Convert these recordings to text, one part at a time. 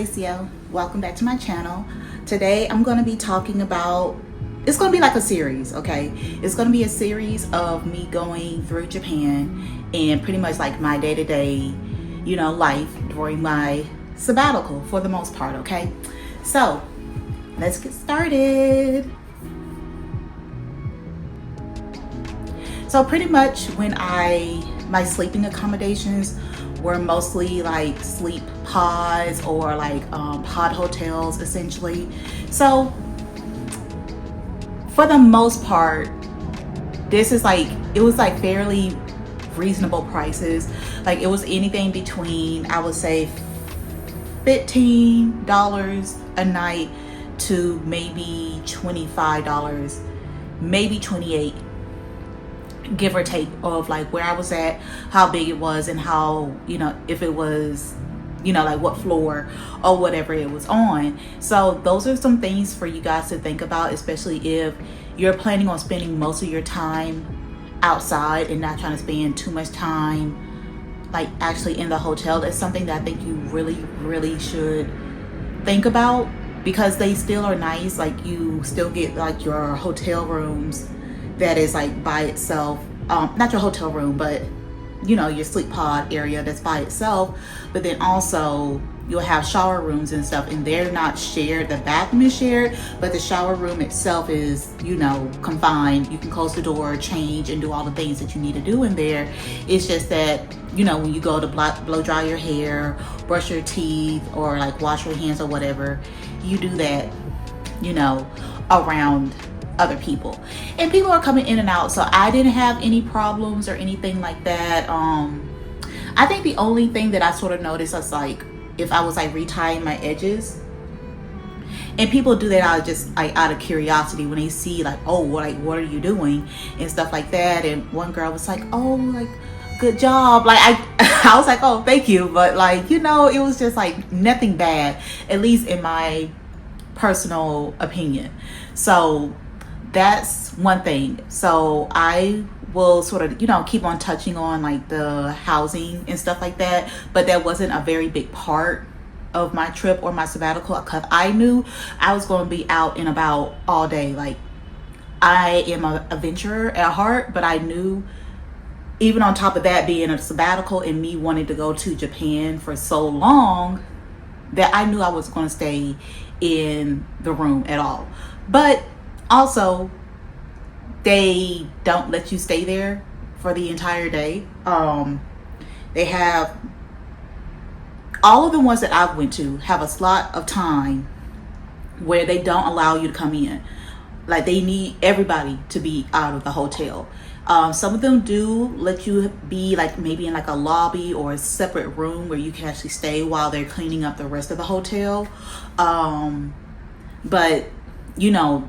Malaceo. Welcome back to my channel. Today I'm going to be talking about, it's going to be like a series, okay? It's going to be a series of me going through Japan and pretty much like my day-to-day, life during my sabbatical for the most part, okay? So let's get started. So pretty much when my sleeping accommodations were mostly like sleep pods or like pod hotels essentially. So for the most part, it was like fairly reasonable prices. Like it was anything between, I would say, $15 a night to maybe $25, maybe $28, give or take, of like where I was at, how big it was, and how, if it was, like what floor or whatever it was on. So those are some things for you guys to think about, especially if you're planning on spending most of your time outside and not trying to spend too much time like actually in the hotel. That's something that I think you really should think about, because they still are nice. Like you still get like your hotel rooms that is like by itself, not your hotel room, but your sleep pod area that's by itself. But then also you'll have shower rooms and stuff, and they're not shared. The bathroom is shared, but the shower room itself is confined. You can close the door, change, and do all the things that you need to do in there. It's just that when you go to blow dry your hair, brush your teeth, or like wash your hands or whatever, you do that around other people, and people are coming in and out. So I didn't have any problems or anything like that. I think the only thing that I sort of noticed was like if I was like retying my edges, and people do that out of curiosity when they see like, oh, what are you doing and stuff like that. And one girl was like, oh, like good job. Like I was like, oh, thank you, but like it was just like nothing bad, at least in my personal opinion. So that's one thing. So I will sort of keep on touching on like the housing and stuff like that, but that wasn't a very big part of my trip or my sabbatical, because I knew I was going to be out and about all day. Like I am an adventurer at heart, but I knew, even on top of that, being a sabbatical and me wanting to go to Japan for so long, that I knew I was going to stay in the room at all. But also, they don't let you stay there for the entire day. They have, all of the ones that I've went to have a slot of time where they don't allow you to come in. Like they need everybody to be out of the hotel. Some of them do let you be like maybe in like a lobby or a separate room where you can actually stay while they're cleaning up the rest of the hotel. But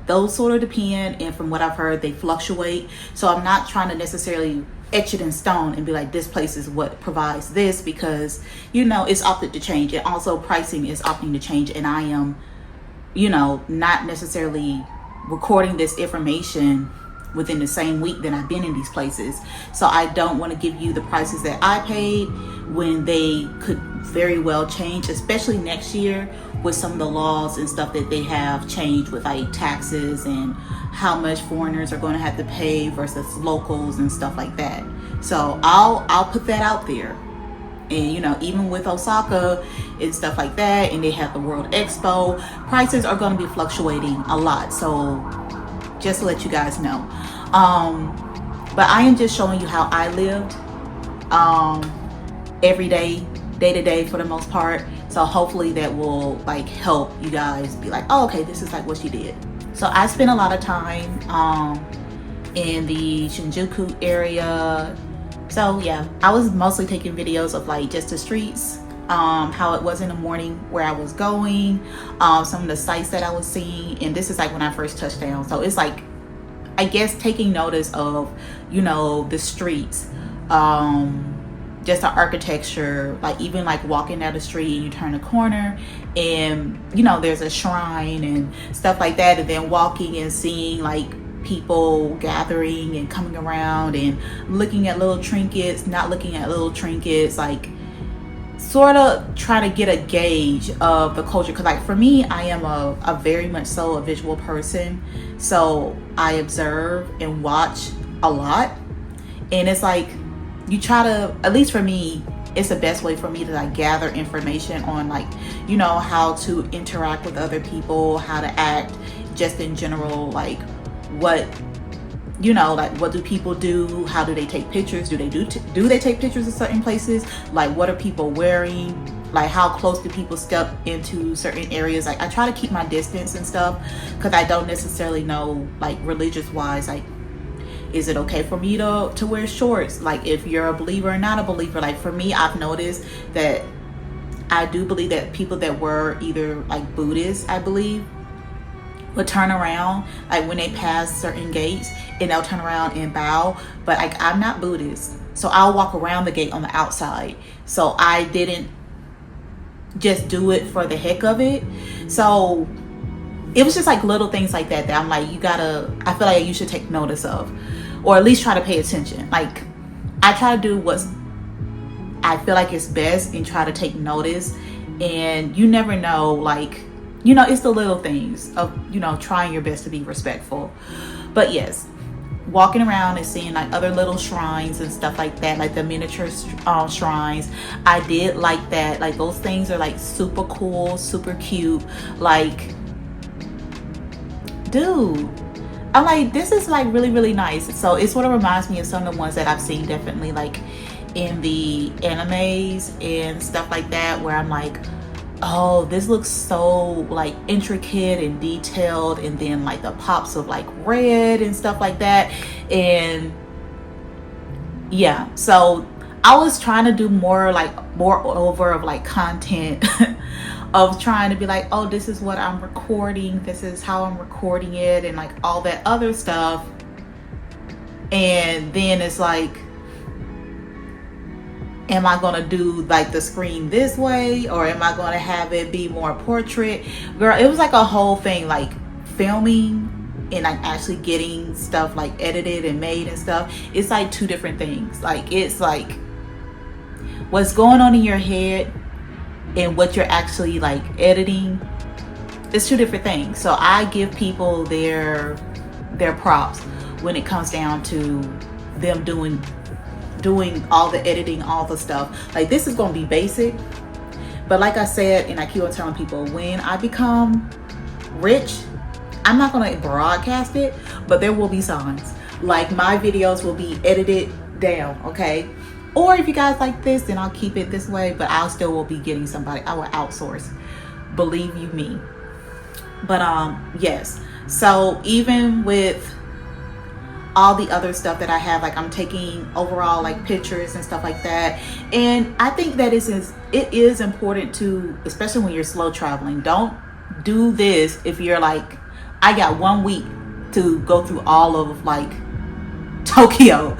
those sort of depend, and from what I've heard, they fluctuate. So I'm not trying to necessarily etch it in stone and be like, this place is what provides this, because it's opted to change, and also pricing is opting to change. And I am not necessarily recording this information within the same week that I've been in these places. So I don't want to give you the prices that I paid when they could very well change, especially next year with some of the laws and stuff that they have changed with like taxes and how much foreigners are going to have to pay versus locals and stuff like that. So I'll put that out there. And even with Osaka and stuff like that, and they have the World Expo, prices are going to be fluctuating a lot. So just to let you guys know. But I am just showing you how I lived every day to day for the most part. So hopefully that will like help you guys be like, oh, okay, this is like what she did. So I spent a lot of time in the Shinjuku area. So yeah, I was mostly taking videos of like just the streets, how it was in the morning, where I was going, some of the sights that I was seeing. And this is like when I first touched down. So it's like, I guess, taking notice of, the streets, just the architecture, like even like walking down the street and you turn a corner and, there's a shrine and stuff like that. And then walking and seeing like people gathering and coming around and looking at little trinkets, not looking at little trinkets, like sort of trying to get a gauge of the culture, because like for me, I am a very much so a visual person, so I observe and watch a lot. And it's like you try to, at least for me, it's the best way for me to like gather information on like, you know, how to interact with other people, how to act just in general, like what, you know, like what do people do, how do they take pictures, do they take pictures of certain places, like what are people wearing, like how close do people step into certain areas. Like I try to keep my distance and stuff, because I don't necessarily know, like religious wise, like is it okay for me to wear shorts, like if you're a believer or not a believer. Like for me, I've noticed that I do believe that people that were either like Buddhists, I believe, would turn around like when they pass certain gates, and they'll turn around and bow. But like I'm not Buddhist, so I'll walk around the gate on the outside. So I didn't just do it for the heck of it. So it was just like little things like that I'm like, I feel like you should take notice of, or at least try to pay attention. Like I try to do what's I feel like is best and try to take notice. And you never know, like, you know, it's the little things of, you know, trying your best to be respectful. But yes, walking around and seeing like other little shrines and stuff like that, like the miniature shrines, I did like that. Like those things are like super cool, super cute. Like, dude, I'm like, this is like really, really nice. So it sort of reminds me of some of the ones that I've seen, definitely like in the animes and stuff like that, where I'm like, oh, this looks so like intricate and detailed, and then like the pops of like red and stuff like that. And yeah, so I was trying to do more over of like content of trying to be like, oh, this is what I'm recording, this is how I'm recording it, and like all that other stuff. And then it's like, am I gonna do like the screen this way, or am I gonna have it be more portrait? Girl, it was like a whole thing, like filming and like actually getting stuff like edited and made and stuff. It's like two different things. Like it's like what's going on in your head and what you're actually like editing, it's two different things. So I give people their props when it comes down to them doing all the editing, all the stuff. Like this is gonna be basic, but like I said, and I keep on telling people, when I become rich, I'm not gonna broadcast it, but there will be signs. Like my videos will be edited down, okay? Or if you guys like this, then I'll keep it this way, but I'll still will be getting somebody. I will outsource, believe you me. But yes, so even with all the other stuff that I have, like I'm taking overall like pictures and stuff like that. And I think that it is important to, especially when you're slow traveling, don't do this if you're like, I got 1 week to go through all of like Tokyo.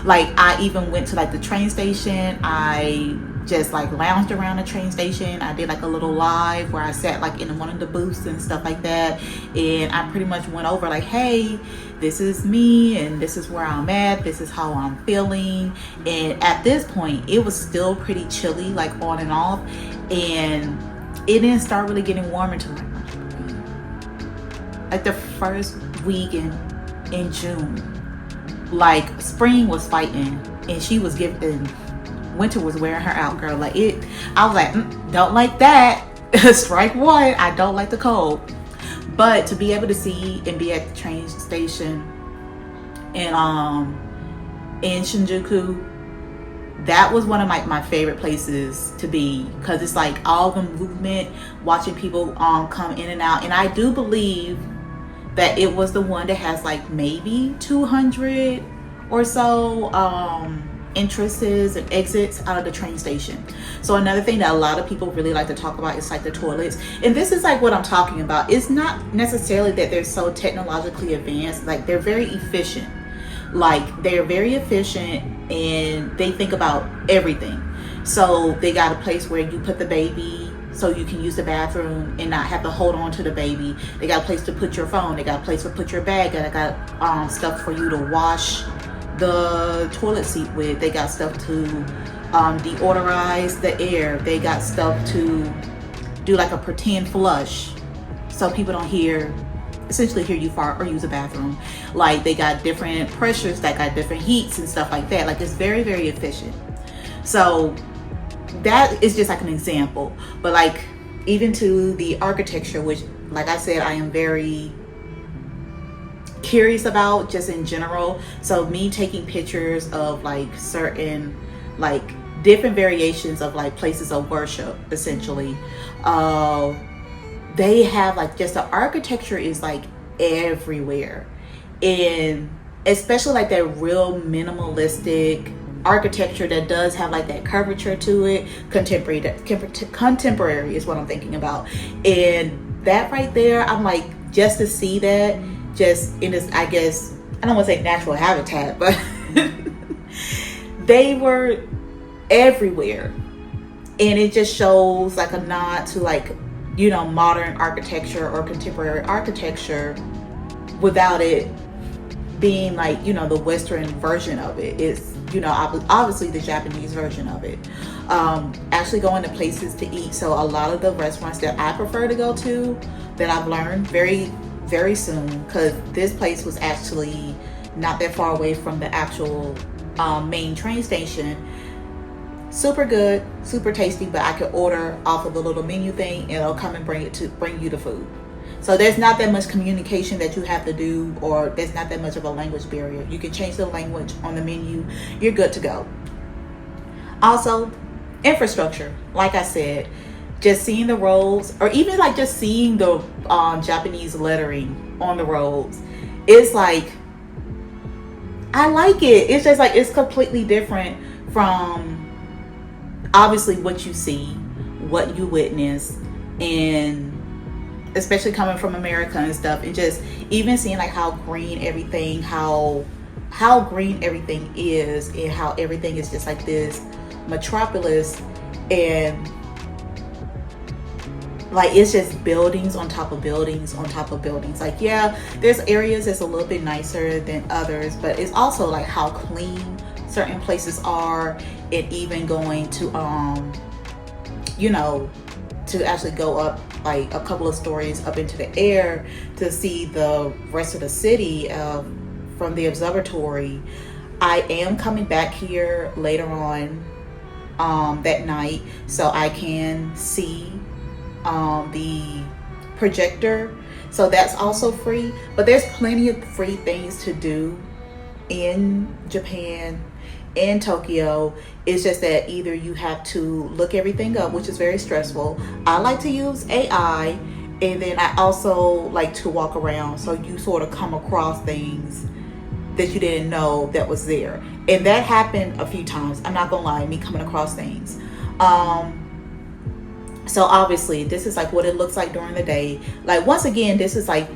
Like I even went to like the train station. I just like lounged around the train station. I did like a little live where I sat like in one of the booths and stuff like that. And I pretty much went over like, hey, this is me and this is where I'm at. This is how I'm feeling. And at this point, it was still pretty chilly, like on and off. And it didn't start really getting warm until like the first week in June. Like spring was fighting and she was giving, winter was wearing her out, girl. Like it, I was like, don't like that. Strike one. I don't like the cold. But to be able to see and be at the train station in Shinjuku, that was one of my favorite places to be, because it's like all the movement, watching people come in and out. And I do believe that it was the one that has like maybe 200 or so entrances and exits out of the train station. So another thing that a lot of people really like to talk about is like the toilets. And this is like what I'm talking about. It's not necessarily that they're so technologically advanced. Like they're very efficient. Like they're very efficient and they think about everything. So they got a place where you put the baby so you can use the bathroom and not have to hold on to the baby. They got a place to put your phone. They got a place to put your bag. They got stuff for you to wash the toilet seat with. They got stuff to deodorize the air. They got stuff to do like a pretend flush so people don't essentially hear you fart or use a bathroom. Like they got different pressures that got different heats and stuff like that. Like it's very, very efficient. So that is just like an example. But like even to the architecture, which like I said, I am very curious about just in general. So me taking pictures of like certain like different variations of like places of worship, essentially. They have like just the architecture is like everywhere, and especially like that real minimalistic architecture that does have like that curvature to it. Contemporary is what I'm thinking about, and that right there, I'm like, just to see that just in this, I guess I don't want to say natural habitat, but they were everywhere, and it just shows like a nod to like, you know, modern architecture or contemporary architecture without it being like, you know, the Western version of it. It's, you know, obviously the Japanese version of it. Actually going to places to eat. So a lot of the restaurants that I prefer to go to, that I've learned very, very soon, because this place was actually not that far away from the actual main train station. Super good, super tasty, but I could order off of the little menu thing and it'll come and bring you the food. So there's not that much communication that you have to do, or there's not that much of a language barrier. You can change the language on the menu. You're good to go. Also, infrastructure. Like I said, just seeing the roads, or even like just seeing the Japanese lettering on the roads, it's like, I like it. It's just like, it's completely different from obviously what you see, what you witness, and especially coming from America and stuff, and just even seeing like how green everything is, and how everything is just like this metropolis, and like it's just buildings on top of buildings on top of buildings. Like, yeah, there's areas that's a little bit nicer than others, but it's also like how clean certain places are, and even going to you know, to actually go up like a couple of stories up into the air to see the rest of the city from the observatory. I am coming back here later on that night so I can see the projector. So that's also free, but there's plenty of free things to do in Japan, in Tokyo. It's just that either you have to look everything up, which is very stressful. I like to use AI, and then I also like to walk around, so you sort of come across things that you didn't know that was there. And that happened a few times, I'm not gonna lie, me coming across things. So obviously this is like what it looks like during the day. Like, once again, this is like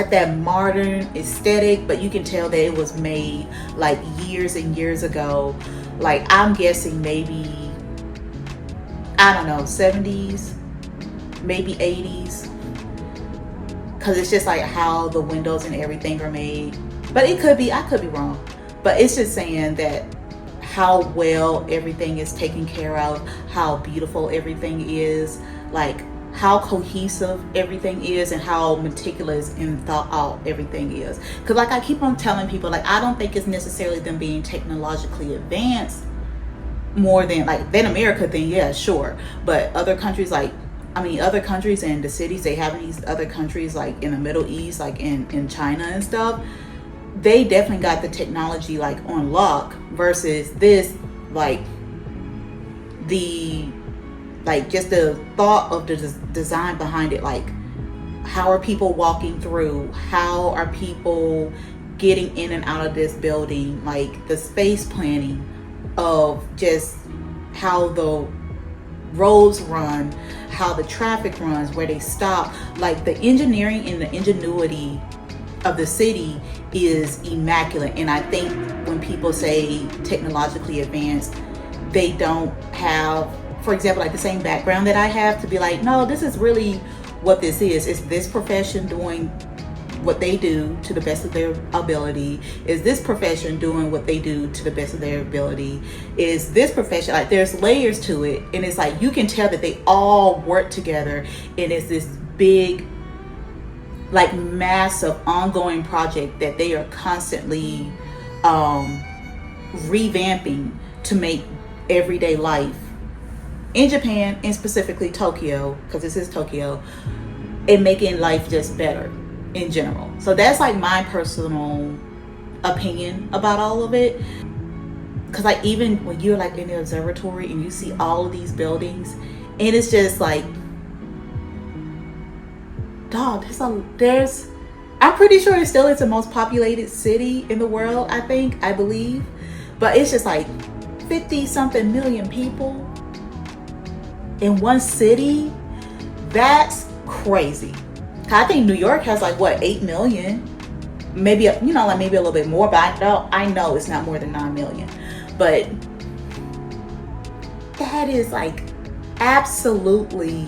that modern aesthetic, but you can tell that it was made like years and years ago. Like, I'm guessing maybe, I don't know, 70s, maybe 80s, because it's just like how the windows and everything are made. But it could be, I could be wrong, but it's just saying that how well everything is taken care of, how beautiful everything is, like how cohesive everything is, and how meticulous and thought out everything is. Because like I keep on telling people, like, I don't think it's necessarily them being technologically advanced more than America, then yeah, sure. But other countries, like, I mean, other countries and the cities they have in these other countries, like in the Middle East, like in China and stuff, they definitely got the technology like on lock, versus this, like just the thought of the design behind it. Like, how are people walking through? How are people getting in and out of this building? Like, the space planning of just how the roads run, how the traffic runs, where they stop. Like, the engineering and the ingenuity of the city is immaculate. And I think when people say technologically advanced, they don't have, for example, like the same background that I have to be like, no, this is really what this is. It's this profession doing what they do to the best of their ability? Is this profession doing what they do to the best of their ability? Is this profession, like, there's layers to it, and it's like you can tell that they all work together, and it's this big, like, massive ongoing project that they are constantly revamping to make everyday life in Japan, and specifically Tokyo, because this is Tokyo, and making life just better in general. So that's like my personal opinion about all of it. Because like, even when you're like in the observatory and you see all of these buildings, and it's just like, dog, there's I'm pretty sure it still is the most populated city in the world, I believe. But it's just like 50 something million people in one city. That's crazy. I think New York has like, what, 8 million? Maybe, like maybe a little bit more, but I know it's not more than 9 million. But that is like absolutely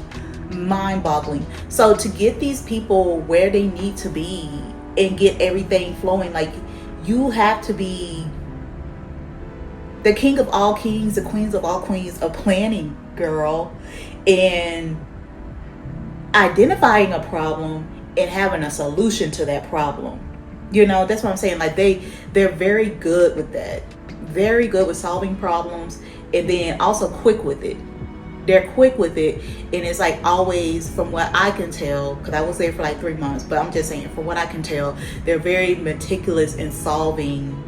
mind-boggling. So to get these people where they need to be and get everything flowing, like, you have to be the king of all kings, the queens of all queens of planning, girl, and identifying a problem and having a solution to that problem. That's what I'm saying. Like, they're very good with that. Very good with solving problems, and then also quick with it. They're quick with it, and it's like, always, from what I can tell, because I was there for like 3 months, but I'm just saying, from what I can tell, they're very meticulous in solving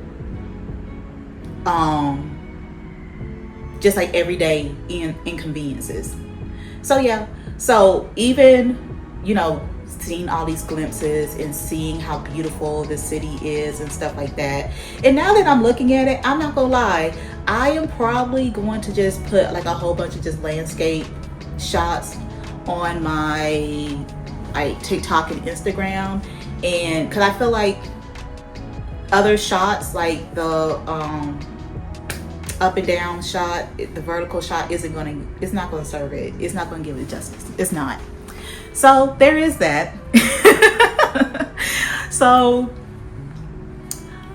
just like everyday inconveniences. So yeah, so even seeing all these glimpses and seeing how beautiful the city is and stuff like that, and now that I'm looking at it, I'm not gonna lie, I am probably going to just put like a whole bunch of just landscape shots on my TikTok and Instagram, and because I feel like other shots, like the up and down shot, the vertical shot, it's not gonna serve it. It's not gonna give it justice. It's not. So there is that. So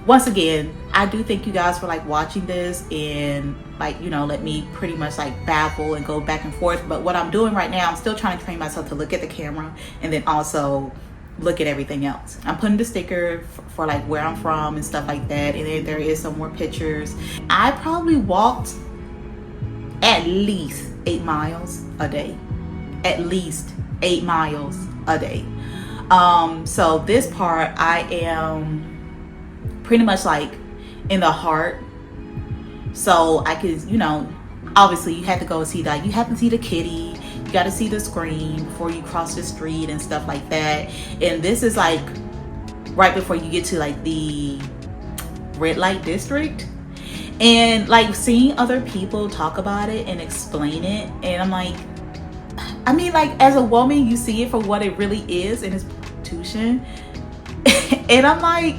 once again, I do thank you guys for like watching this and like, let me pretty much like babble and go back and forth. But what I'm doing right now, I'm still trying to train myself to look at the camera and then also look at everything else. I'm putting the sticker for like where I'm from and stuff like that, and then there is some more pictures. I probably walked at least 8 miles a day. At least 8 miles a day. So this part, I am pretty much like in the heart. So I could, obviously you have to go see that. You have to see the kitty. You got to see the screen before you cross the street and stuff like that. And this is like right before you get to like the red light district. And like seeing other people talk about it and explain it. And I'm like, I mean, like, as a woman, you see it for what it really is, and it's prostitution. And I'm like,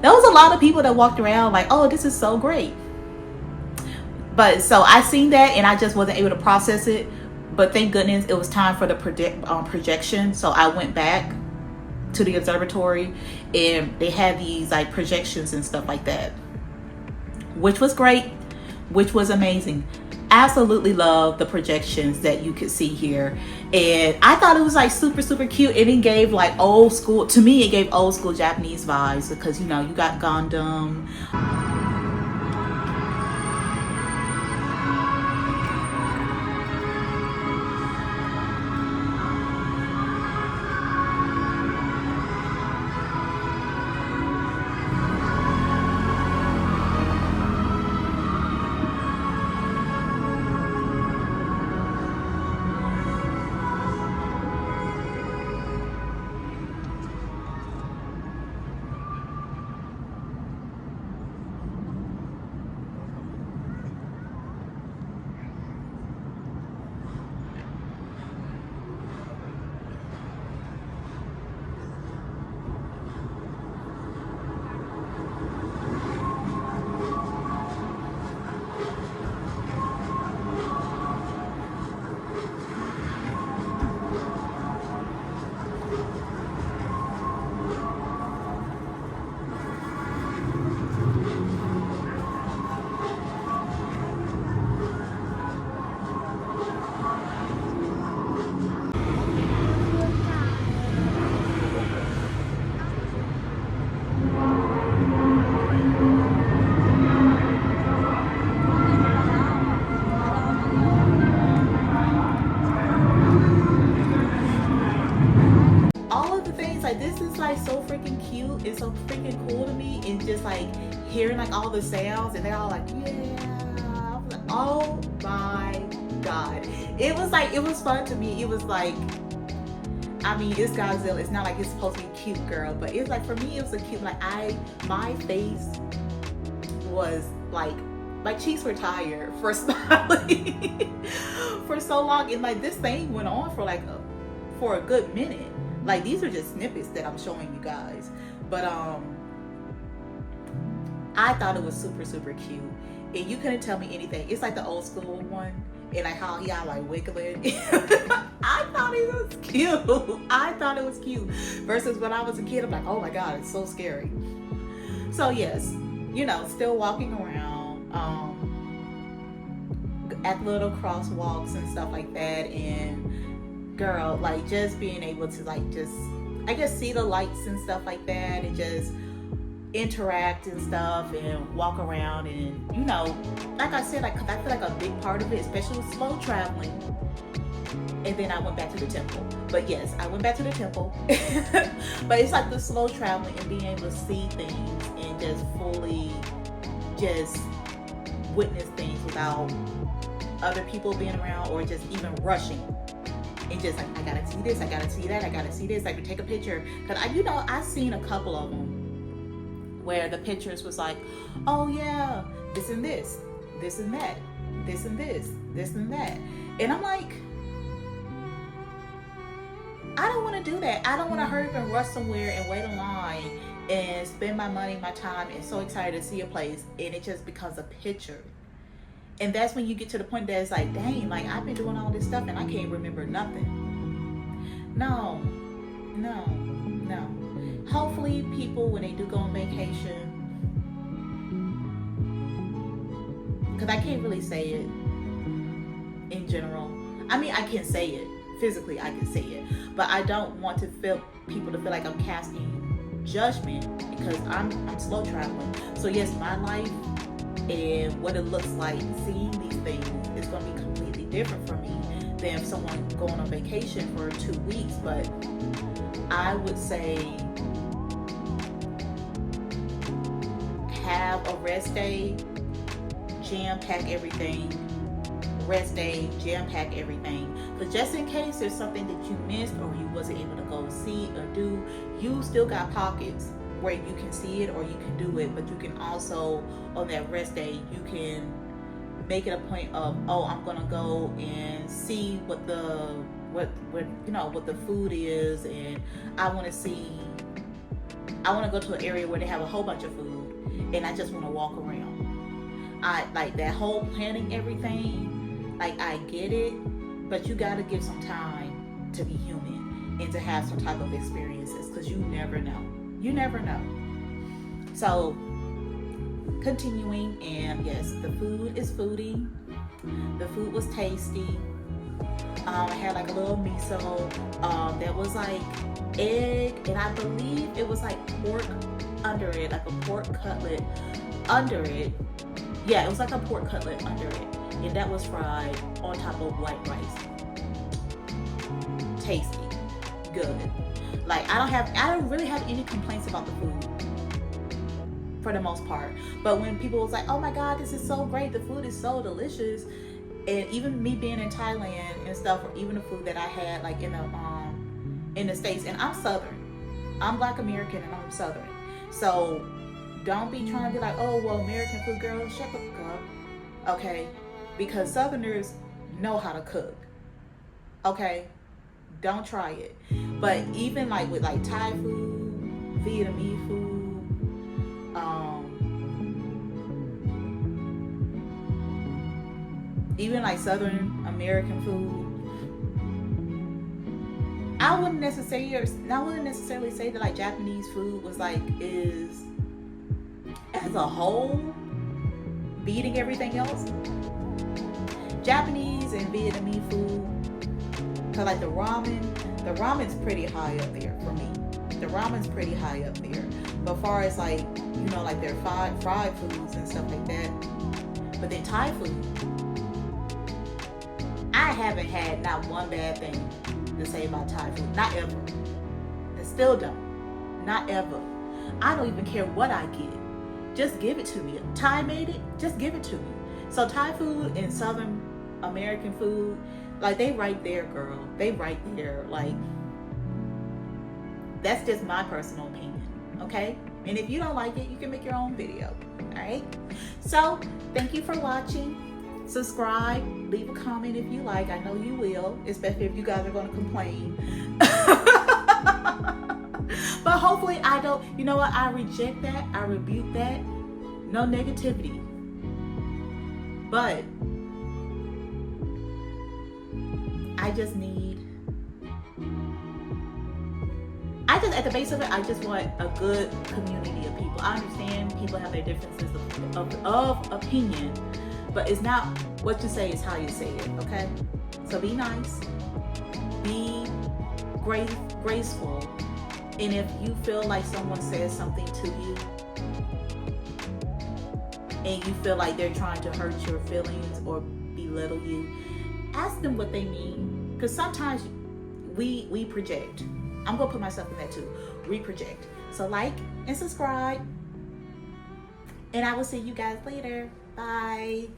there was a lot of people that walked around like, oh, this is so great. But so I seen that and I just wasn't able to process it. But thank goodness it was time for the projection. So I went back to the observatory and they had these like projections and stuff like that, which was great, which was amazing. Absolutely love the projections that you could see here. And I thought it was like super, super cute. And it gave like old school, to me, it gave old school Japanese vibes because, you got Gundam. like, this is like so freaking cute. It's so freaking cool to me. And just like hearing like all the sounds, and they're all like, yeah. I was like, oh my God. It was like, it was fun to me. It was like, I mean, it's Godzilla. It's not like it's supposed to be cute, girl. But it's like, for me, it was a cute, like, my face was like, my cheeks were tired for smiling for so long. And like, this thing went on for like for a good minute. Like, these are just snippets that I'm showing you guys. But I thought it was super, super cute. And you couldn't tell me anything. It's like the old school one. And like how he got like wiggling. I thought it was cute. I thought it was cute. Versus when I was a kid, I'm like, oh my God, it's so scary. So yes, you know, still walking around at little crosswalks and stuff like that. And girl, like, just being able to like, just, I guess, see the lights and stuff like that, and just interact and stuff, and walk around. And you know, like I said, like, cause I feel like a big part of it, especially with slow traveling. And then I went back to the temple. But yes, I went back to the temple. But it's like the slow traveling and being able to see things and just fully just witness things without other people being around, or just even rushing. And just like, I gotta see this, I gotta see that, I gotta see this, I can take a picture. Cause you know, I've seen a couple of them where the pictures was like, oh yeah, this and this, this and that, this and this, this and that. And I'm like, I don't want to do that. I don't want to hurry up and rush somewhere and wait in line and spend my money, my time, and so excited to see a place, and it just becomes a picture. And that's when you get to the point that it's like, dang, like, I've been doing all this stuff and I can't remember nothing. No. Hopefully people, when they do go on vacation, because I can't really say it in general. I mean, I can say it. Physically, I can say it. But I don't want to people to feel like I'm casting judgment, because I'm slow traveling. So yes, my life and what it looks like seeing these things is going to be completely different for me than someone going on vacation for 2 weeks. But I would say have a rest day, jam-pack everything. Rest day, jam-pack everything. But just in case there's something that you missed or you wasn't able to go see or do, you still got pockets where you can see it or you can do it. But you can also, on that rest day, you can make it a point of, oh, I'm gonna go and see what the food is, and I want to go to an area where they have a whole bunch of food, and I just want to walk around. I like that whole planning everything. Like, I get it, but you got to give some time to be human and to have some type of experiences, because you never know. You never know. So, continuing, and yes, the food is foodie. The food was tasty. I had like a little miso. That was like egg, and I believe it was like pork under it, like a pork cutlet under it. Yeah, it was like a pork cutlet under it. And that was fried on top of white rice. Tasty. Good. Like, I don't really have any complaints about the food for the most part. But when people was like, oh my God, this is so great, the food is so delicious. And even me being in Thailand and stuff, or even the food that I had like in the States, and I'm Southern. I'm Black American and I'm Southern. So don't be trying to be like, oh, well, American food, girl, shut the fuck up. Okay? Because Southerners know how to cook. Okay? Don't try it. But even like with like Thai food, Vietnamese food, even like Southern American food, I wouldn't necessarily say that like Japanese food was like, is as a whole beating everything else. Japanese and Vietnamese food, cause like the ramen's pretty high up there for me. The ramen's pretty high up there. But far as like, you know, like their fried foods and stuff like that. But then Thai food, I haven't had not one bad thing to say about Thai food. Not ever. To Still don't. Not ever. I don't even care what I get. Just give it to me. Thai made it, just give it to me. So Thai food and Southern American food, like, they right there, girl. They right there. Like, that's just my personal opinion, okay? And if you don't like it, you can make your own video, all right? So, thank you for watching. Subscribe, leave a comment if you like. I know you will, especially if you guys are going to complain. But hopefully I don't, you know what? I reject that. I rebuke that. No negativity. But at the base of it, I just want a good community of people. I understand people have their differences of opinion, but it's not what you say, it's how you say it, okay? So be nice, be graceful, and if you feel like someone says something to you and you feel like they're trying to hurt your feelings or belittle you, ask them what they mean, because sometimes we project. I'm gonna put myself in that too. We project. So like and subscribe, and I will see you guys later. Bye.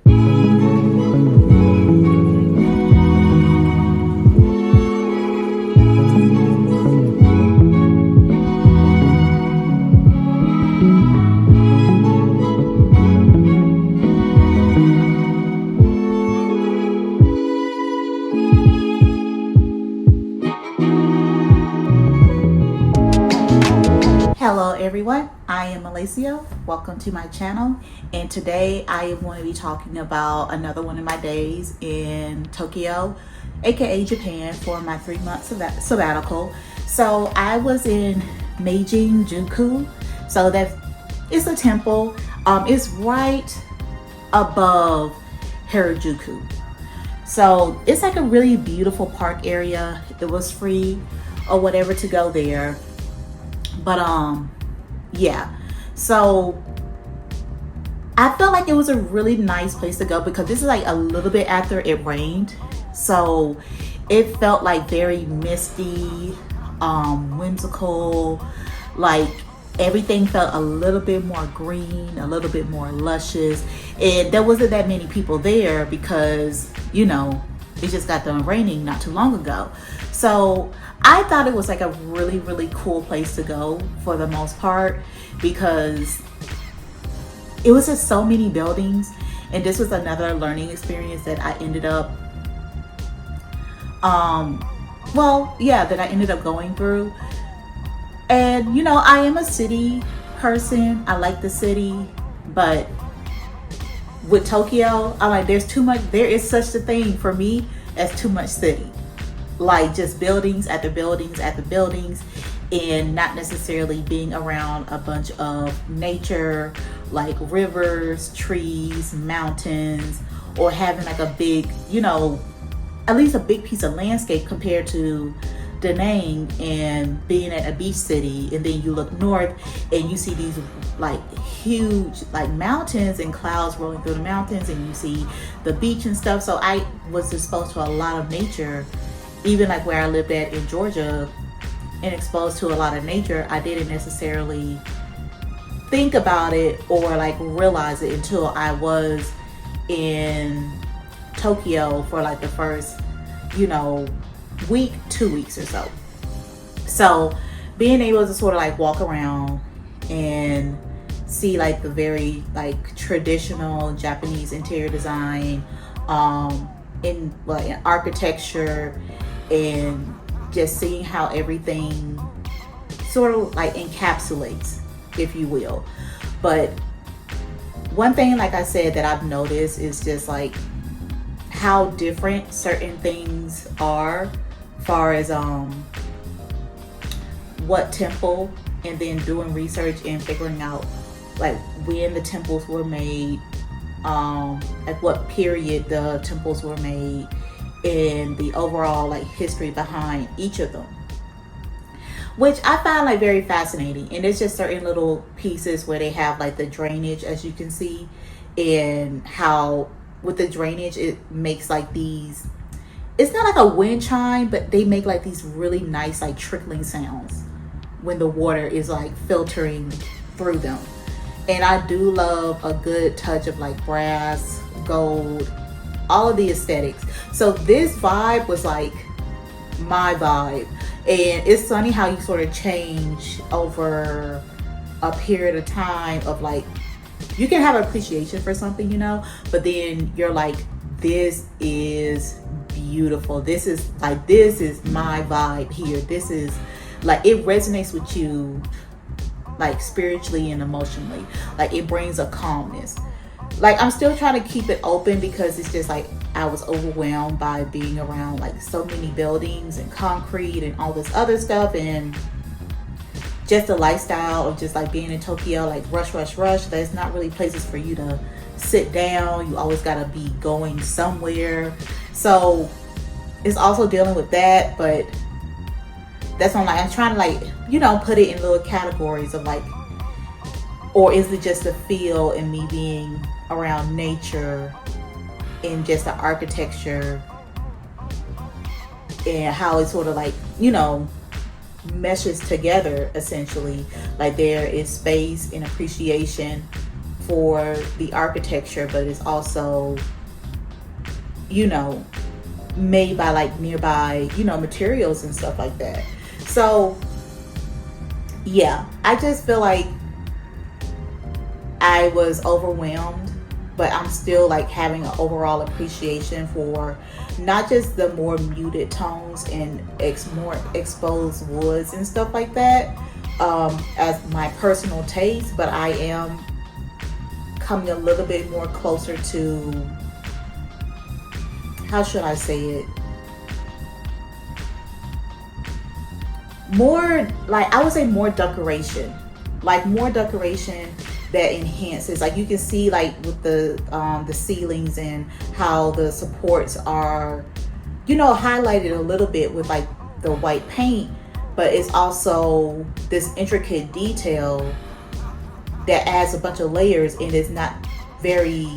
Hello everyone, I am Malaceo. Welcome to my channel, and today I am going to be talking about another one of my days in Tokyo, aka Japan, for my 3-month sabbatical. So I was in Shinjuku, so that it's a temple. It's right above Harajuku. So it's like a really beautiful park area. It was free or whatever to go there. But yeah, so I felt like it was a really nice place to go because this is like a little bit after it rained, so it felt like very misty, whimsical. Like everything felt a little bit more green, a little bit more luscious, and there wasn't that many people there because, you know, it just got done raining not too long ago. So I thought it was like a really, really cool place to go for the most part, because it was just so many buildings, and this was another learning experience that I ended up that I ended up going through. And you know, I am a city person. I like the city, but with Tokyo, I'm like, there's too much. There is such a thing for me as too much city. Like just buildings after buildings after buildings, and not necessarily being around a bunch of nature, like rivers, trees, mountains, or having like a big, you know, at least a big piece of landscape compared to Da Nang and being at a beach city. And then you look north and you see these like huge like mountains and clouds rolling through the mountains, and you see the beach and stuff. So I was exposed to a lot of nature. Even like where I lived at in Georgia and exposed to a lot of nature, I didn't necessarily think about it or like realize it until I was in Tokyo for like the first, you know, week, 2 weeks or so. So being able to sort of like walk around and see like the very like traditional Japanese interior design, in architecture, and just seeing how everything sort of like encapsulates, if you will. But one thing, like I said, that I've noticed is just like how different certain things are, far as what temple, and then doing research and figuring out like when the temples were made, at what period the temples were made, and the overall like history behind each of them, which I find like very fascinating. And it's just certain little pieces where they have like the drainage, as you can see, and how with the drainage it makes like these, it's not like a wind chime, but they make like these really nice like trickling sounds. when the water is like filtering through them. And I do love a good touch of like brass, gold, all of the aesthetics. So this vibe was like my vibe. And it's funny how you sort of change over a period of time of like, you can have appreciation for something, you know, but then you're like, this is beautiful. This is my vibe here. This is like, it resonates with you like spiritually and emotionally. Like it brings a calmness. Like I'm still trying to keep it open because it's just like I was overwhelmed by being around like so many buildings and concrete and all this other stuff, and just the lifestyle of just like being in Tokyo, like rush. There's not really places for you to sit down. You always gotta be going somewhere. So it's also dealing with that, but that's on like, I'm trying to like, you know, put it in little categories of like, or is it just a feel and me being around nature and just the architecture and how it sort of like, you know, meshes together essentially. Like there is space and appreciation for the architecture, but it's also, you know, made by like nearby, you know, materials and stuff like that. So yeah, I just feel like I was overwhelmed, but I'm still like having an overall appreciation for not just the more muted tones and more exposed woods and stuff like that as my personal taste, but I am coming a little bit more closer to, how should I say it, more like, I would say more decoration, like more decoration that enhances, like you can see like with the ceilings and how the supports are, you know, highlighted a little bit with like the white paint, but it's also this intricate detail that adds a bunch of layers and is not very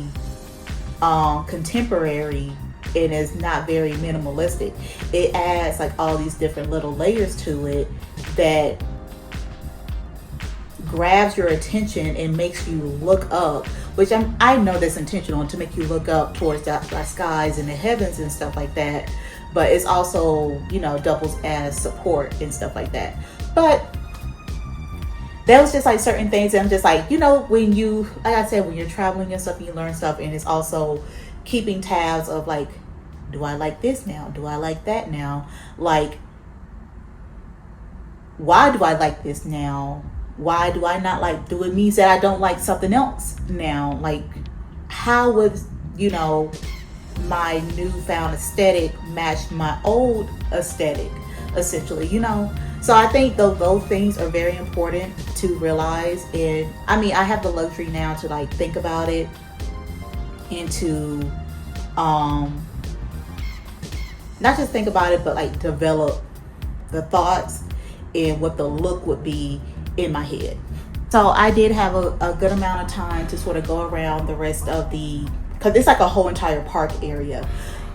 contemporary and is not very minimalistic. It adds like all these different little layers to it that grabs your attention and makes you look up, which I know that's intentional, to make you look up towards the skies and the heavens and stuff like that, but it's also, you know, doubles as support and stuff like that. But that was just like certain things, and I'm just like, you know, when you, like I said, when you're traveling and stuff, you learn stuff, and it's also keeping tabs of like, do I like this now? Do I like that now? Like, why do I like this now? Why do I not like, do it means that I don't like something else now? Like, how would, you know, my newfound aesthetic match my old aesthetic, essentially, you know? So I think those things are very important to realize. And I mean, I have the luxury now to like think about it and to not just think about it, but like develop the thoughts and what the look would be in my head. So I did have a good amount of time to sort of go around the rest of because it's like a whole entire park area.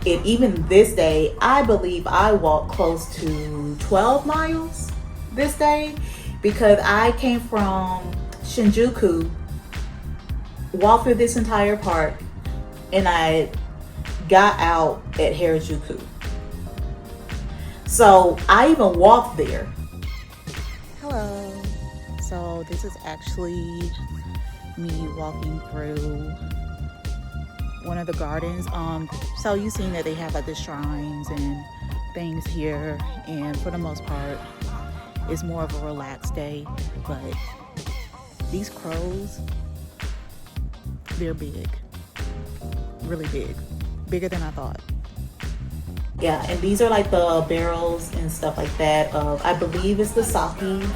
And even this day, I believe I walked close to 12 miles this day, because I came from Shinjuku, walked through this entire park, and I got out at Harajuku. So I even walked there. Hello. So this is actually me walking through one of the gardens. So you've seen that they have like the shrines and things here, and for the most part it's more of a relaxed day. But these crows, they're big, really big, bigger than I thought. Yeah, and these are like the barrels and stuff like that of, I believe it's the sake.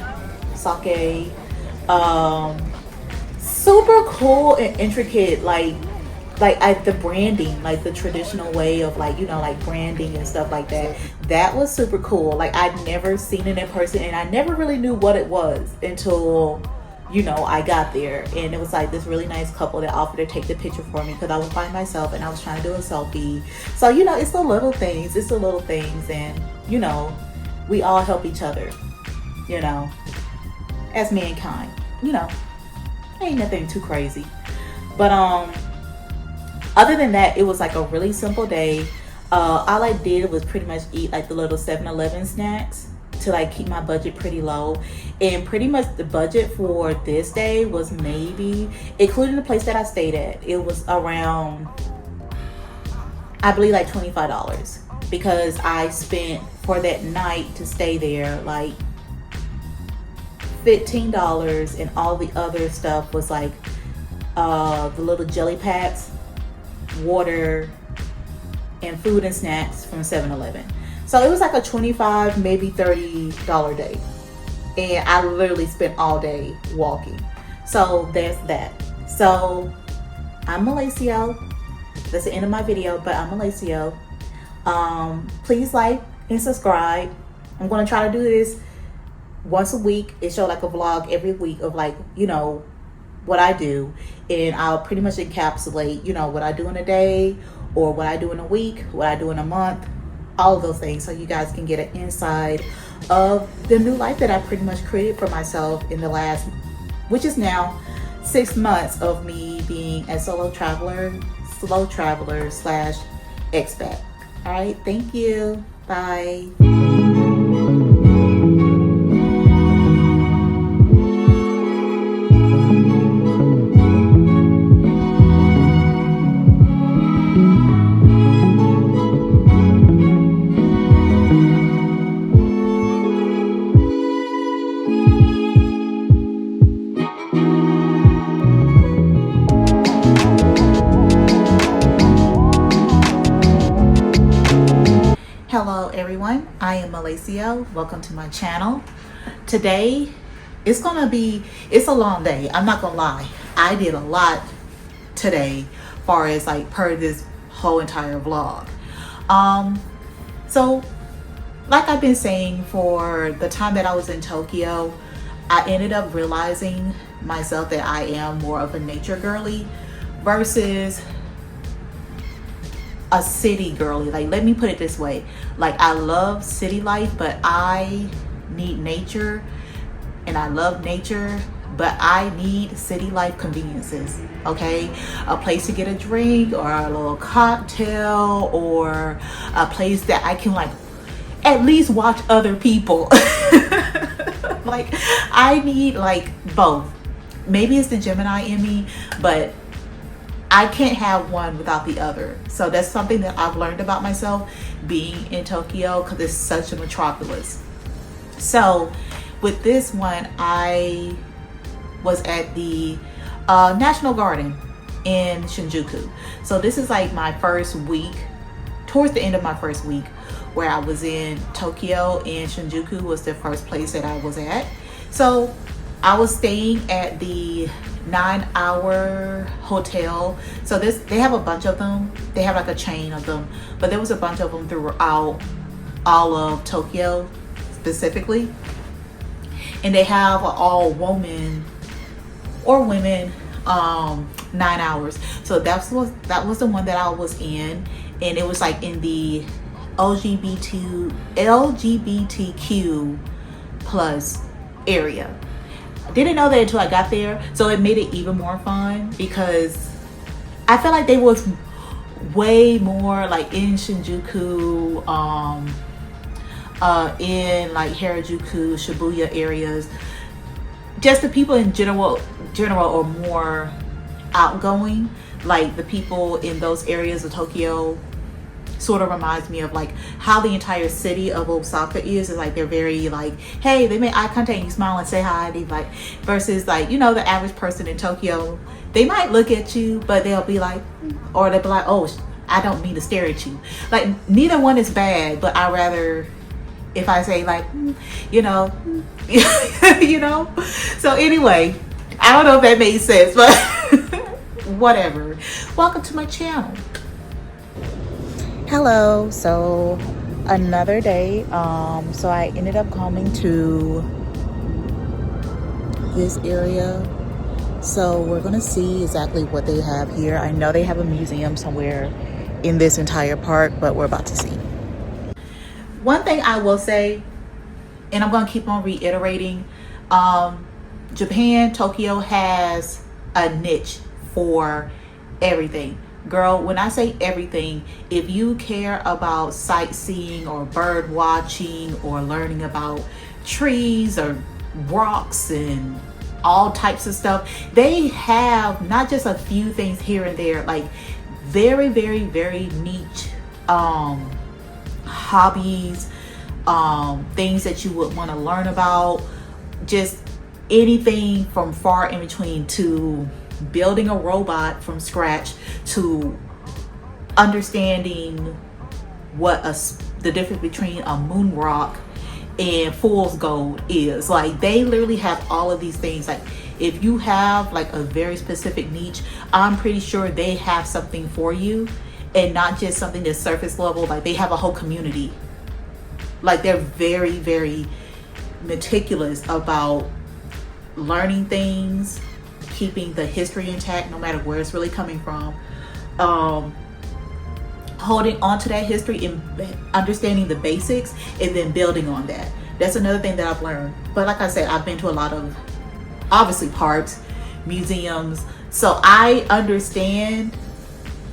Super cool and intricate, like the branding, like the traditional way of like, you know, like branding and stuff like that. That was super cool. Like I'd never seen it in person, and I never really knew what it was until, you know, I got there. And it was like this really nice couple that offered to take the picture for me because I was by myself and I was trying to do a selfie. So, you know, it's the little things, and, you know, we all help each other, you know. as mankind. You know, ain't nothing too crazy. But other than that, it was like a really simple day. All I did was pretty much eat like the little 7-Eleven snacks to like keep my budget pretty low. And pretty much the budget for this day was maybe, including the place that I stayed at, it was around, I believe, like $25, because I spent for that night to stay there like $15, and all the other stuff was like the little jelly packs, water, and food and snacks from 7-Eleven. So it was like a $25, maybe $30 day. And I literally spent all day walking. So there's that. So I'm Malaceo. That's the end of my video, but I'm Malaceo. Please like and subscribe. I'm going to try to do this once a week. It show like a vlog every week of like, you know, what I do. And I'll pretty much encapsulate, you know, what I do in a day, or what I do in a week, what I do in a month, all of those things, so you guys can get an insight of the new life that I pretty much created for myself in the last, which is now 6 months of me being a slow traveler slash expat. All right, thank you. Bye. Hello everyone, I am Malaceo. Welcome to my channel. Today it's a long day. I'm not gonna lie, I did a lot today far as like per this whole entire vlog. So like I've been saying, for the time that I was in Tokyo, I ended up realizing myself that I am more of a nature girly versus a city girly. Like, let me put it this way, like I love city life, but I need nature, and I love nature, but I need city life conveniences. Okay, a place to get a drink or a little cocktail, or a place that I can like at least watch other people. Like I need like both. Maybe it's the Gemini in me, but I can't have one without the other. So that's something that I've learned about myself being in Tokyo, because it's such a metropolis. So with this one, I was at the National Garden in Shinjuku. So this is like my first week, towards the end of my first week, where I was in Tokyo, and Shinjuku was the first place that I was at. So I was staying at the 9-hour hotel. So they have a bunch of them. They have like a chain of them, but there was a bunch of them throughout all of Tokyo specifically. And they have an all woman or women 9 hours. So that was the one that I was in, and it was like in the LGBTQ plus area. Didn't know that until I got there, so it made it even more fun, because I felt like they was way more like in Shinjuku, in like Harajuku, Shibuya areas. Just the people in general are more outgoing. Like the people in those areas of Tokyo sort of reminds me of like how the entire city of Osaka is. Like they're very like, hey, they make eye contact and you smile and say hi. They like, versus like, you know, the average person in Tokyo, they might look at you, but they'll be like, or they'll be like, oh, I don't mean to stare at you. Like neither one is bad, but I rather if I say like, you know, you know. So anyway, I don't know if that made sense, but whatever. Welcome to my channel. Hello. So another day. So I ended up coming to this area. So we're gonna see exactly what they have here. I know they have a museum somewhere in this entire park, but we're about to see. One thing I will say, and I'm gonna keep on reiterating, Japan, Tokyo has a niche for everything. Girl, when I say everything, if you care about sightseeing or bird watching or learning about trees or rocks and all types of stuff, they have not just a few things here and there, like very, very, very niche hobbies, things that you would want to learn about, just anything from far in between, to building a robot from scratch, to understanding what the difference between a moon rock and fool's gold is. Like, they literally have all of these things. Like, if you have like a very specific niche, I'm pretty sure they have something for you, and not just something that's surface level. Like, they have a whole community. Like, they're very, very meticulous about learning things, keeping the history intact no matter where it's really coming from, holding on to that history and understanding the basics, and then building on that. That's another thing that I've learned. But like I said, I've been to a lot of, obviously, parks, museums, so I understand.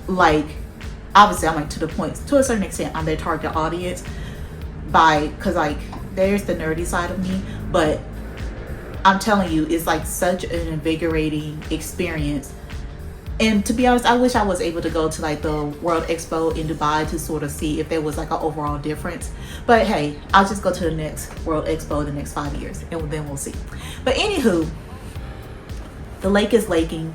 Like, obviously, I'm like, to the point, to a certain extent, I'm their target audience, because like, there's the nerdy side of me, but I'm telling you, it's like such an invigorating experience. And to be honest, I wish I was able to go to like the World Expo in Dubai to sort of see if there was like an overall difference. But hey, I'll just go to the next World Expo in the next 5 years, and then we'll see. But anywho, the lake is laking.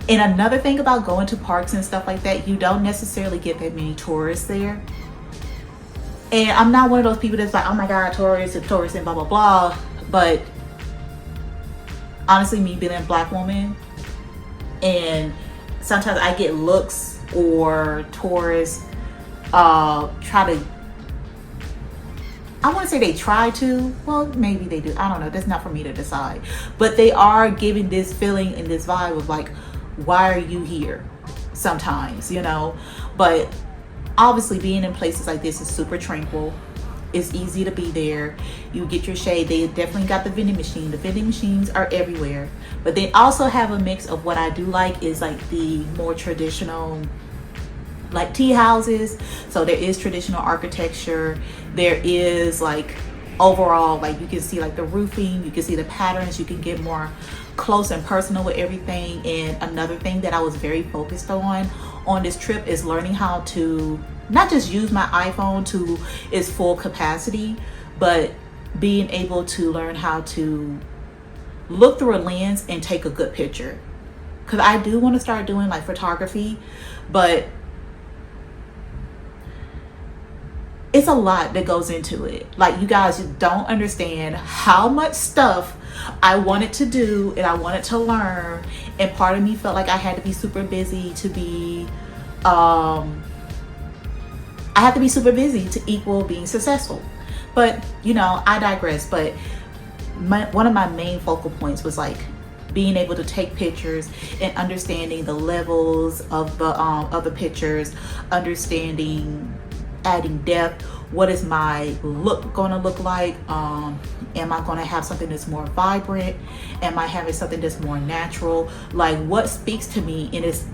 And another thing about going to parks and stuff like that, you don't necessarily get that many tourists there. And I'm not one of those people that's like, oh my God, tourists and blah, blah, blah. But honestly, me being a Black woman, and sometimes I get looks, or tourists try to, I want to say they try to, well, maybe they do, I don't know, that's not for me to decide, but they are giving this feeling and this vibe of like, why are you here sometimes, you know? But obviously, being in places like this is super tranquil. It's easy to be there. You get your shade. They definitely got the vending machine. The vending machines are everywhere. But they also have a mix of what I do like is like the more traditional, like tea houses. So there is traditional architecture. There is like overall, like you can see like the roofing, you can see the patterns, you can get more close and personal with everything. And another thing that I was very focused on this trip is learning how to not just use my iPhone to its full capacity, but being able to learn how to look through a lens and take a good picture. Because I do want to start doing like photography, but it's a lot that goes into it. Like, you guys don't understand how much stuff I wanted to do and I wanted to learn, and part of me felt like I had to be super busy to be I have to be super busy to equal being successful. But you know, I digress. But one of my main focal points was like being able to take pictures and understanding the levels of the pictures, understanding, adding depth. What is my look going to look like? Am I going to have something that's more vibrant? Am I having something that's more natural? Like, what speaks to me? And it's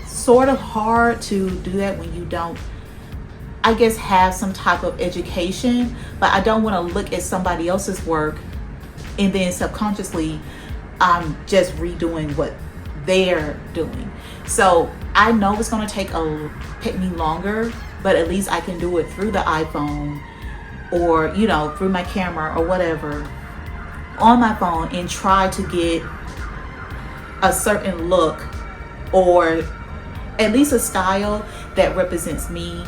sort of hard to do that when you don't, I guess, have some type of education. But I don't want to look at somebody else's work and then subconsciously I'm just redoing what they're doing. So I know it's going to take me longer, but at least I can do it through the iPhone, or you know, through my camera or whatever on my phone, and try to get a certain look, or at least a style that represents me,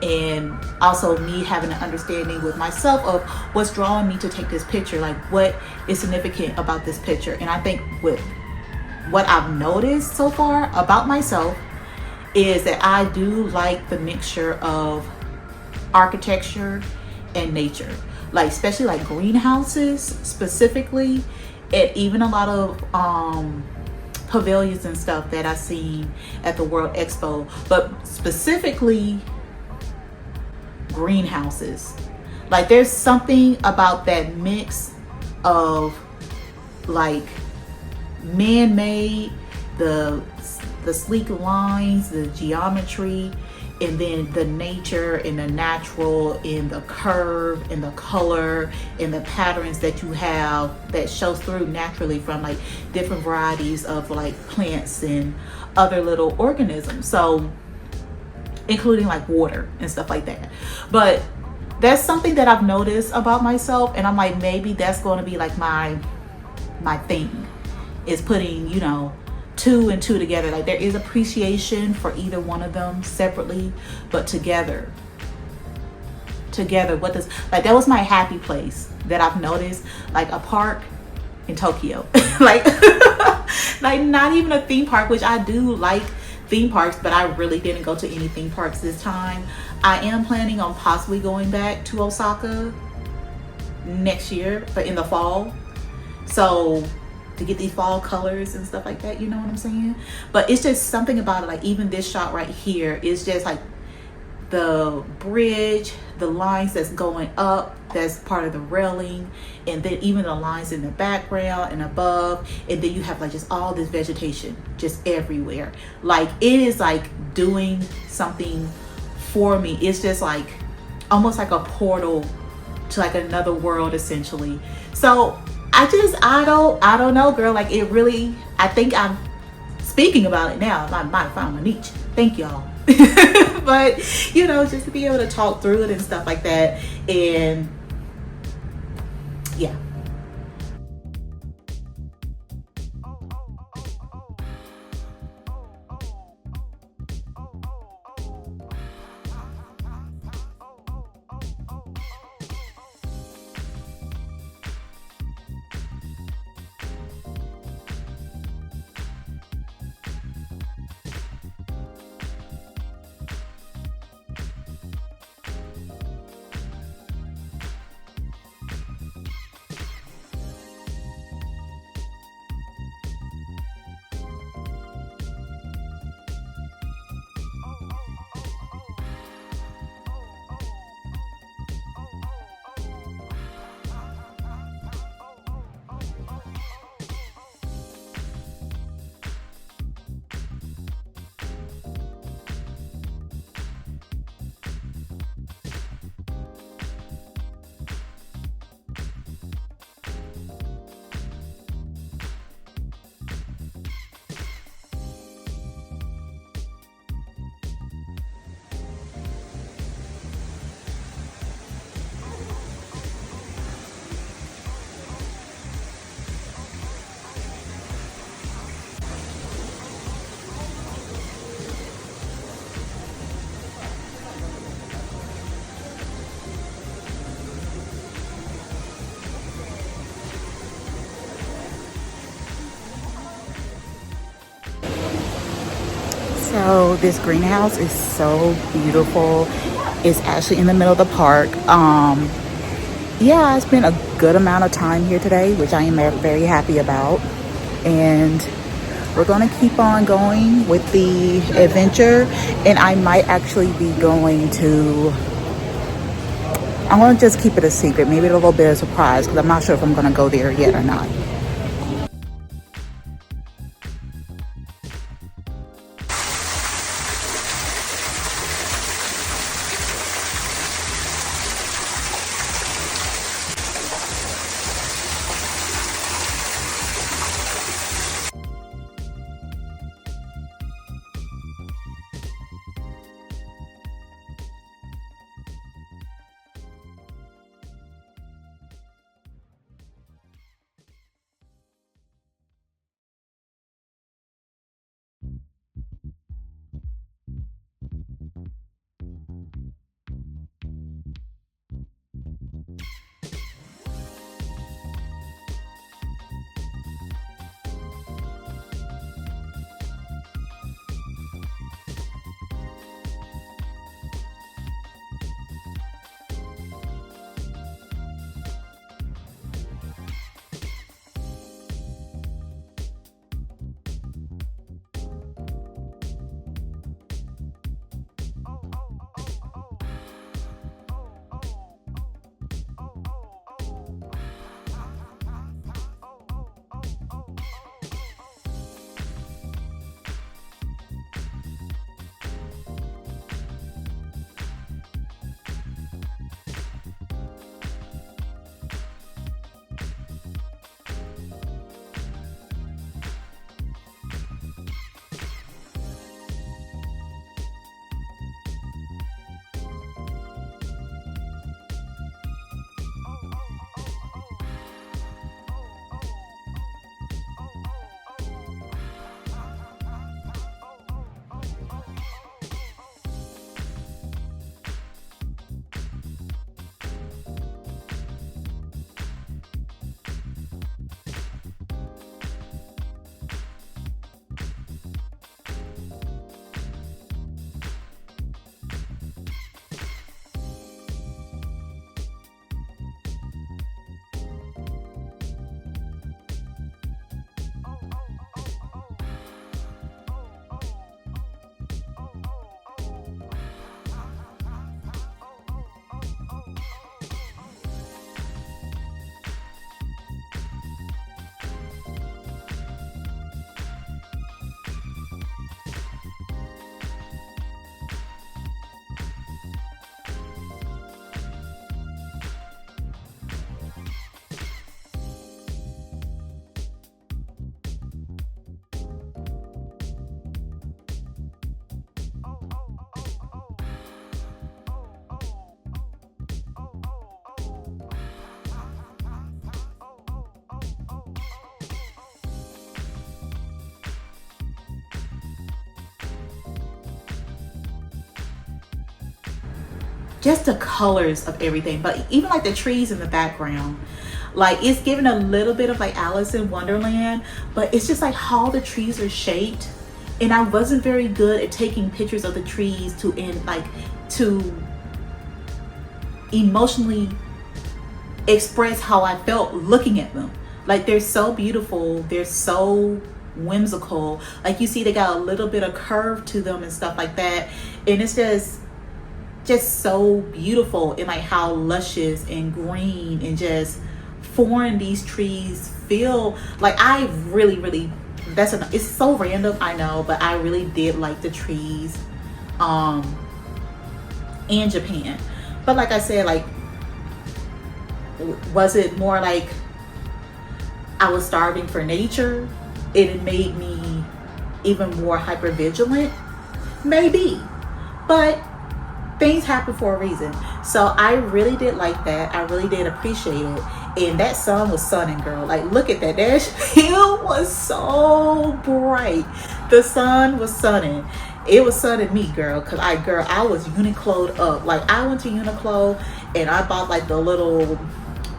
and also me having an understanding with myself of what's drawing me to take this picture, like what is significant about this picture. And I think with what I've noticed so far about myself is that I do like the mixture of architecture and nature, like especially like greenhouses specifically, and even a lot of pavilions and stuff that I've seen at the World Expo, but specifically greenhouses. Like, there's something about that mix of like man-made, the sleek lines, the geometry, and then the nature and the natural and the curve and the color and the patterns that you have that shows through naturally from like different varieties of like plants and other little organisms, so including like water and stuff like that. But that's something that I've noticed about myself, and I'm like, maybe that's going to be like my thing, is putting, you know, two and two together. Like there is appreciation for either one of them separately, but together, what does, like, that was my happy place that I've noticed, like a park in Tokyo. like like not even a theme park, which I do like theme parks, but I really didn't go to any theme parks this time. I am planning on possibly going back to Osaka next year, but in the fall, so to get these fall colors and stuff like that, you know what I'm saying? But it's just something about it, like even this shot right here is just like the bridge, the lines that's going up, that's part of the railing, and then even the lines in the background and above, and then you have like just all this vegetation just everywhere. Like it is like doing something for me. It's just like almost like a portal to like another world essentially. So I don't know, girl. Like it really, I think I'm speaking about it now. I might have found my niche. Thank y'all. But you know, just to be able to talk through it and stuff like that, and yeah. So this greenhouse is so beautiful. It's actually in the middle of the park. Yeah, I spent a good amount of time here today, which I am very happy about. And we're going to keep on going with the adventure. And I might actually be going to, I'm going to just keep it a secret, maybe a little bit of a surprise, because I'm not sure if I'm going to go there yet or not. just the colors of everything. But even like the trees in the background, like it's giving a little bit of like Alice in Wonderland, but it's just like how the trees are shaped. And I wasn't very good at taking pictures of the trees to emotionally express how I felt looking at them. Like they're so beautiful, they're so whimsical. Like you see they got a little bit of curve to them and stuff like that. And it's just so beautiful, and like how luscious and green and just foreign these trees feel. Like I really it's so random, I know, but I really did like the trees in Japan. But like I said, like, was it more like I was starving for nature? It made me even more hyper vigilant? Maybe. But things happen for a reason. So I really did like that. I really did appreciate it. And that sun was sunning, girl. Like, look at that. That hill was so bright. The sun was sunning. It was sunning me, girl. Cause I was Uniqlo'd up. Like, I went to Uniqlo and I bought like the little,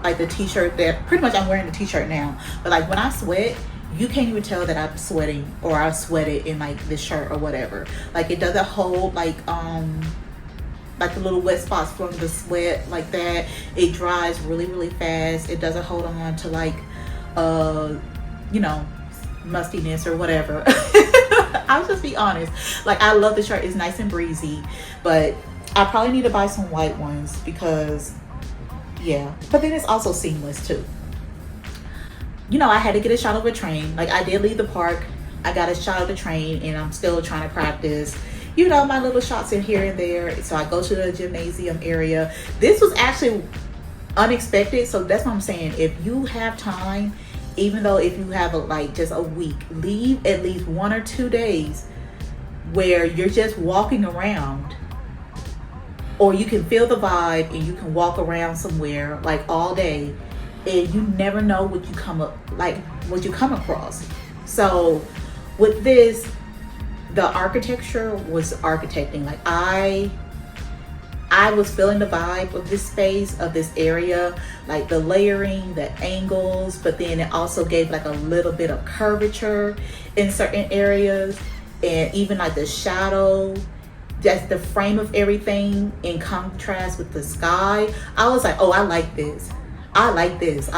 like the t-shirt that, pretty much I'm wearing the t-shirt now. But like when I sweat, you can't even tell that I'm sweating or I sweated in like this shirt or whatever. Like it doesn't hold like the little wet spots from the sweat like that. It dries really fast. It doesn't hold on to like mustiness or whatever. I'll just be honest. Like I love the shirt. It's nice and breezy, but I probably need to buy some white ones because yeah. But then it's also seamless too. I had to get a shot of a train. Like I did leave the park. I got a shot of the train and I'm still trying to practice my little shots in here and there. So I go to the gymnasium area. This was actually unexpected. So that's what I'm saying. If you have time, even though if you have just a week, leave at least 1 or 2 days where you're just walking around, or you can feel the vibe and you can walk around somewhere like all day, and you never know what you come across. So with this, the architecture was architecting. Like I was feeling the vibe of this space, of this area, like the layering, the angles, but then it also gave like a little bit of curvature in certain areas, and even like the shadow, just the frame of everything in contrast with the sky. I was like, oh, I like this. I like this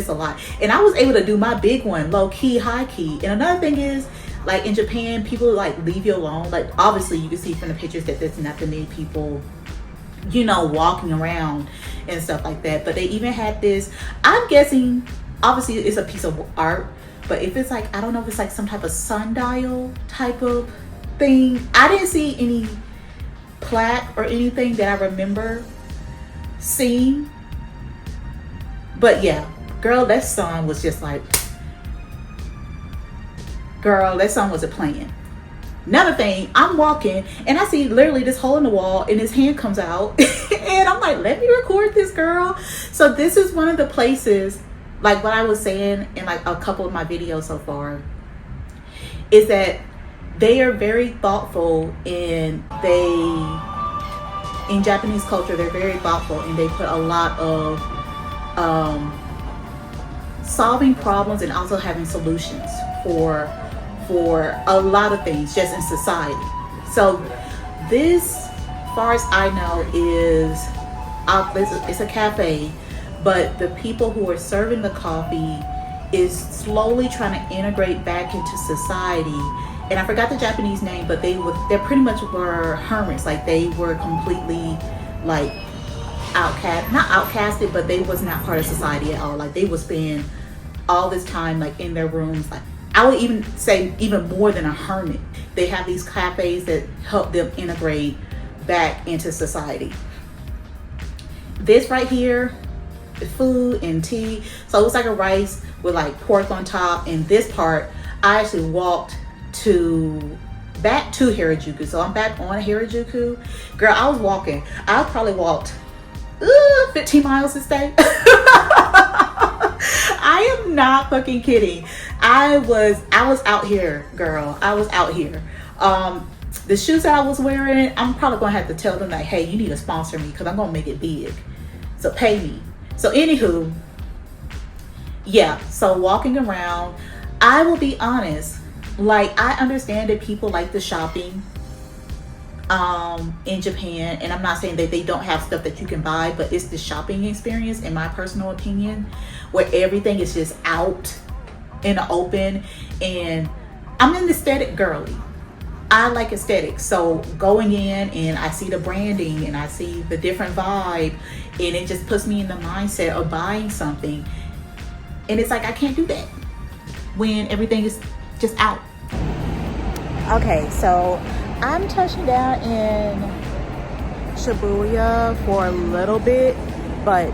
a lot. And I was able to do my big one, low key, high key. And another thing is, like in Japan, people like leave you alone. Like obviously you can see from the pictures that there's not that many people, walking around and stuff like that. But they even had this, I'm guessing, obviously it's a piece of art, but if it's like, I don't know if it's like some type of sundial type of thing. I didn't see any plaque or anything that I remember seeing. But yeah, girl, that song was just like, girl, that song wasn't playing. Another thing, I'm walking and I see literally this hole in the wall and his hand comes out and I'm like, let me record this, girl. So this is one of the places, like what I was saying in like a couple of my videos so far, is that they are very thoughtful and in Japanese culture, they're very thoughtful and they put a lot of solving problems and also having solutions for a lot of things just in society. So this, far as I know, it's a cafe, but the people who are serving the coffee is slowly trying to integrate back into society. And I forgot the Japanese name, but they pretty much were hermits. Like they were completely like not outcasted, but they was not part of society at all. Like they would spend all this time like in their rooms. Like I would even say even more than a hermit. They have these cafes that help them integrate back into society. This right here, the food and tea. So it was like a rice with like pork on top. And this part, I actually walked back to Harajuku. So I'm back on Harajuku. Girl, I was walking. I probably walked 15 miles this day. I am not fucking kidding. I was out here, girl. I was out here. The shoes that I was wearing, I'm probably gonna have to tell them like, hey, you need to sponsor me because I'm gonna make it big. So pay me. So anywho, yeah, so walking around, I will be honest, like I understand that people like the shopping in Japan, and I'm not saying that they don't have stuff that you can buy, but it's the shopping experience, in my personal opinion, where everything is just out in the open. And I'm an aesthetic girly. I like aesthetics. So going in and I see the branding and I see the different vibe, and it just puts me in the mindset of buying something. And it's like I can't do that when everything is just out. Okay, so I'm touching down in Shibuya for a little bit, but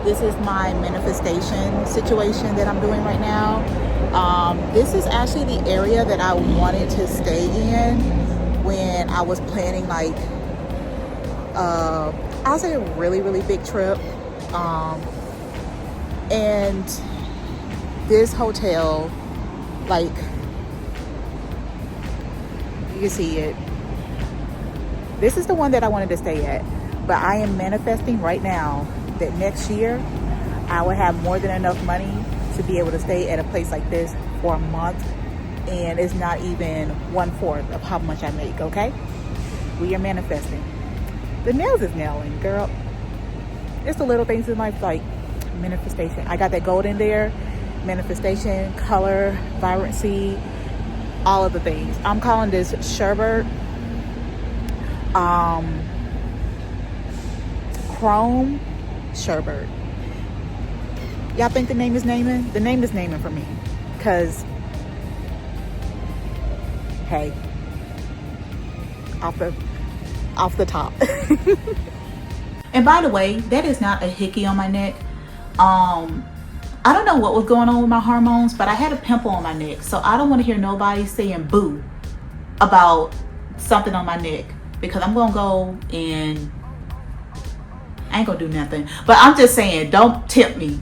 this is my manifestation situation that I'm doing right now. This is actually the area that I wanted to stay in when I was planning, like, I'll say a really, really big trip. And this hotel, like, you can see it. This is the one that I wanted to stay at, but I am manifesting right now that next year I will have more than enough money to be able to stay at a place like this for a month, and it's not even 1/4 of how much I make. Okay, we are manifesting. The nails is nailing, girl. It's the little things in life, like manifestation. I got that gold in there. Manifestation, color, vibrancy, all of the things. I'm calling this sherbet chrome sherbet. Y'all think the name is naming? The name is naming for me, because hey, off the top. And by the way, that is not a hickey on my neck. I don't know what was going on with my hormones, but I had a pimple on my neck. So I don't want to hear nobody saying boo about something on my neck, because I'm going to go and I ain't going to do nothing. But I'm just saying, don't tempt me.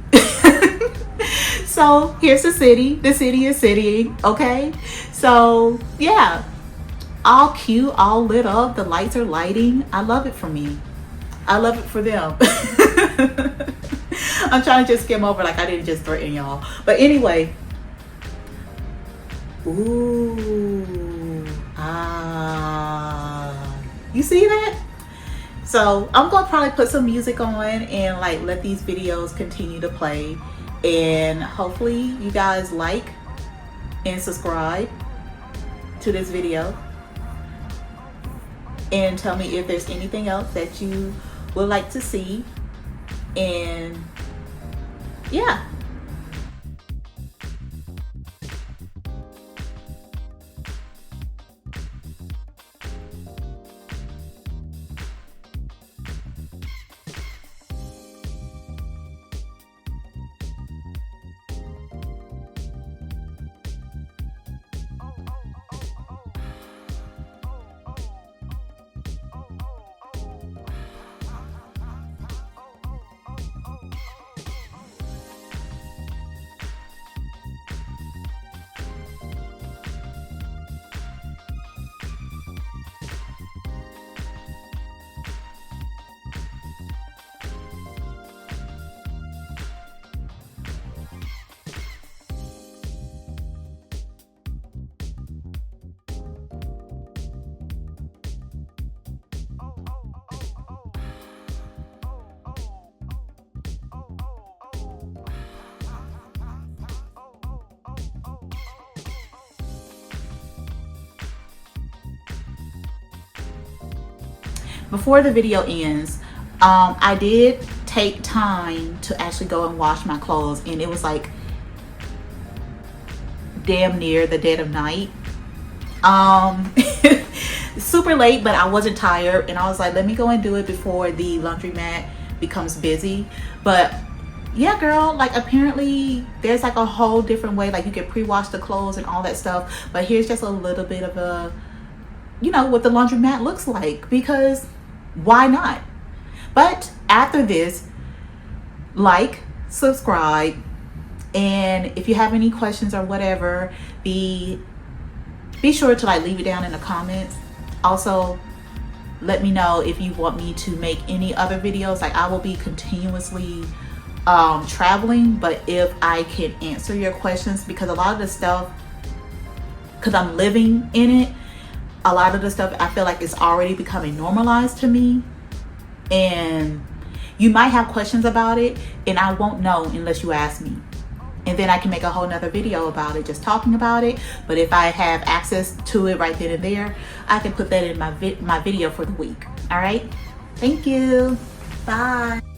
So here's the city. The city is citying, okay? So yeah, all cute, all lit up. The lights are lighting. I love it for me. I love it for them. I'm trying to just skim over like I didn't just threaten y'all. But anyway. Ooh. Ah. You see that? So I'm going to probably put some music on and like let these videos continue to play. And hopefully you guys like and subscribe to this video. And tell me if there's anything else that you would like to see. And yeah. Before the video ends, I did take time to actually go and wash my clothes, and it was like damn near the dead of night. Super late, but I wasn't tired, and I was like, let me go and do it before the laundromat becomes busy. But yeah, girl, like apparently there's like a whole different way, like you can pre-wash the clothes and all that stuff. But here's just a little bit of a, you know, what the laundromat looks like, because why not? But after this, like, subscribe, and if you have any questions or whatever, be be sure to like leave it down in the comments. Also, let me know if you want me to make any other videos. Like, I will be continuously traveling, but if I can answer your questions, because a lot of the stuff, because I'm living in it, a lot of the stuff I feel like it's already becoming normalized to me, and you might have questions about it and I won't know unless you ask me, and then I can make a whole nother video about it, just talking about it. But if I have access to it right then and there, I can put that in my video for the week. All right, thank you, bye.